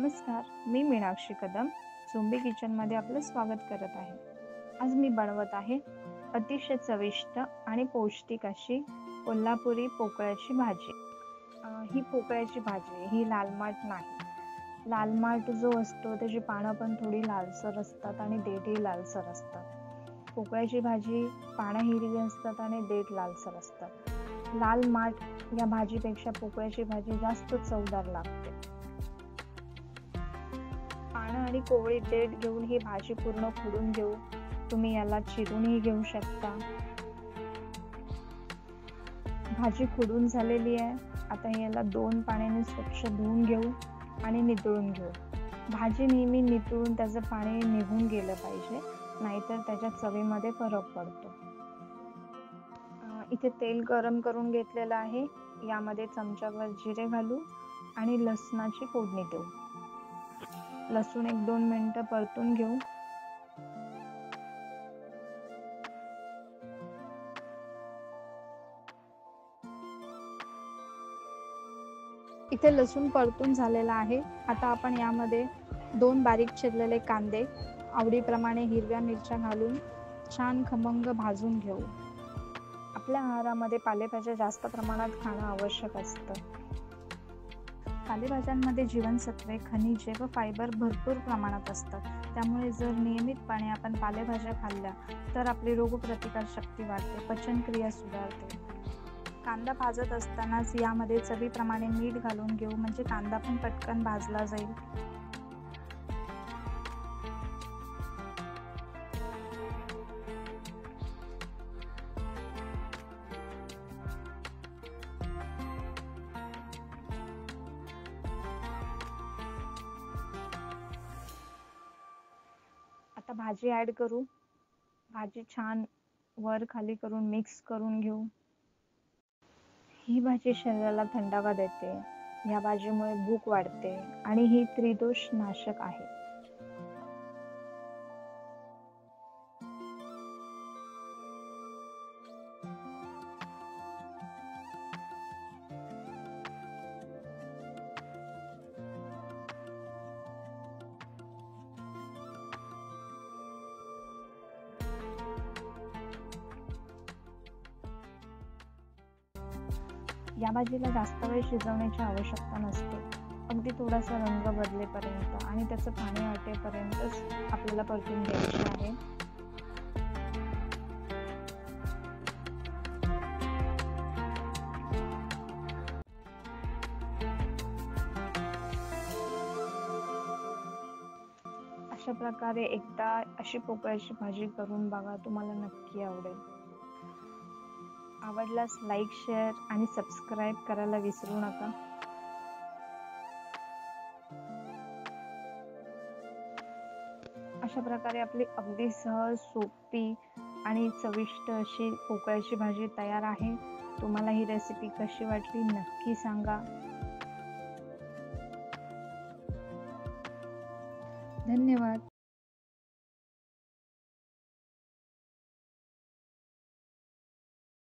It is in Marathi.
नमस्कार, मी मीनाक्षी कदम झुंबी किचनमध्ये आपलं स्वागत करत आहे. आज मी बनवत आहे अतिशय चविष्ट आणि पौष्टिक अशी कोल्हापुरी पोकळ्याची भाजी. ही पोकळ्याची भाजी ही लाल माठ नाही. लाल माठ जो असतो त्याची पानं पण थोडी लालसर असतात आणि देठही लालसर असतात. पोकळ्याची भाजी पानं हिरवी असतात आणि देठ लालसर असतात. लाल माठ या भाजीपेक्षा पोकळ्याची भाजी जास्त चवदार लागते. पानं आणि कोवळी देठ घेऊन ही भाजी पूर्ण खुडून घेऊ. तुम्ही याला चिरूनही घेऊ शकता. भाजी खुडून झालेली आहे. आता याला 2 पाण्याने स्वच्छ धुवून घेऊ आणि नितळून घेऊ. भाजी नेहमी नितळून त्याचं पाणी निघून गेलं पाहिजे, नाहीतर त्याच्या चवीमध्ये फरक पडतो. इथे तेल गरम करून घेतलेलं आहे. यामध्ये चमच्याभर जिरे घालू आणि लसणाची फोडणी देऊ. लसूण 1-2 मिनिटं परतून घेऊ. इथे लसूण परतून झालेला आहे. आता आपण यामध्ये 2 बारीक चिरलेले कांदे, आवडीप्रमाणे हिरव्या मिरच्या घालून छान खमंग भाजून घेऊ. आपल्या आहारामध्ये पालेभाज्या जास्त प्रमाणात खाणं आवश्यक असतं. पालेभाज्यांमध्ये जीवनसत्वे, खनिजे व फायबर भरपूर प्रमाणात असतात. त्यामुळे जर नियमितपणे आपण पालेभाज्या खाल्ल्या तर आपली रोगप्रतिकारशक्ती वाढते, पचनक्रिया सुधारते. कांदा भाजत असतानाच यामध्ये चवीप्रमाणे मीठ घालून घेऊ, म्हणजे कांदा पण पटकन भाजला जाईल. आता भाजी ऍड करू. भाजी छान वर खाली करून मिक्स करून घेऊ. ही भाजी शरीराला थंडावा देते. या भाजीमुळे भूक वाढते आणि ही त्रिदोष नाशक आहे. या भाजीला जास्त वेळ शिजवण्याची आवश्यकता नसते. अगदी थोडासा रंग बदलेपर्यंत आणि त्याचं पाणी आटेपर्यंतच आपल्याला परतून घ्यायची आहे. अशा प्रकारे एकदा अशी पोकळ्याची भाजी करून बघा, तुम्हाला नक्की आवडेल. आवडल्यास लाईक, शेअर आणि सबस्क्राईब करायला विसरू नका. अशा प्रकारे आपली अगदी सहज, सोपी आणि चविष्ट अशी पोकळ्याची भाजी तयार आहे. तुम्हाला ही रेसिपी कशी वाटली नक्की सांगा. धन्यवाद.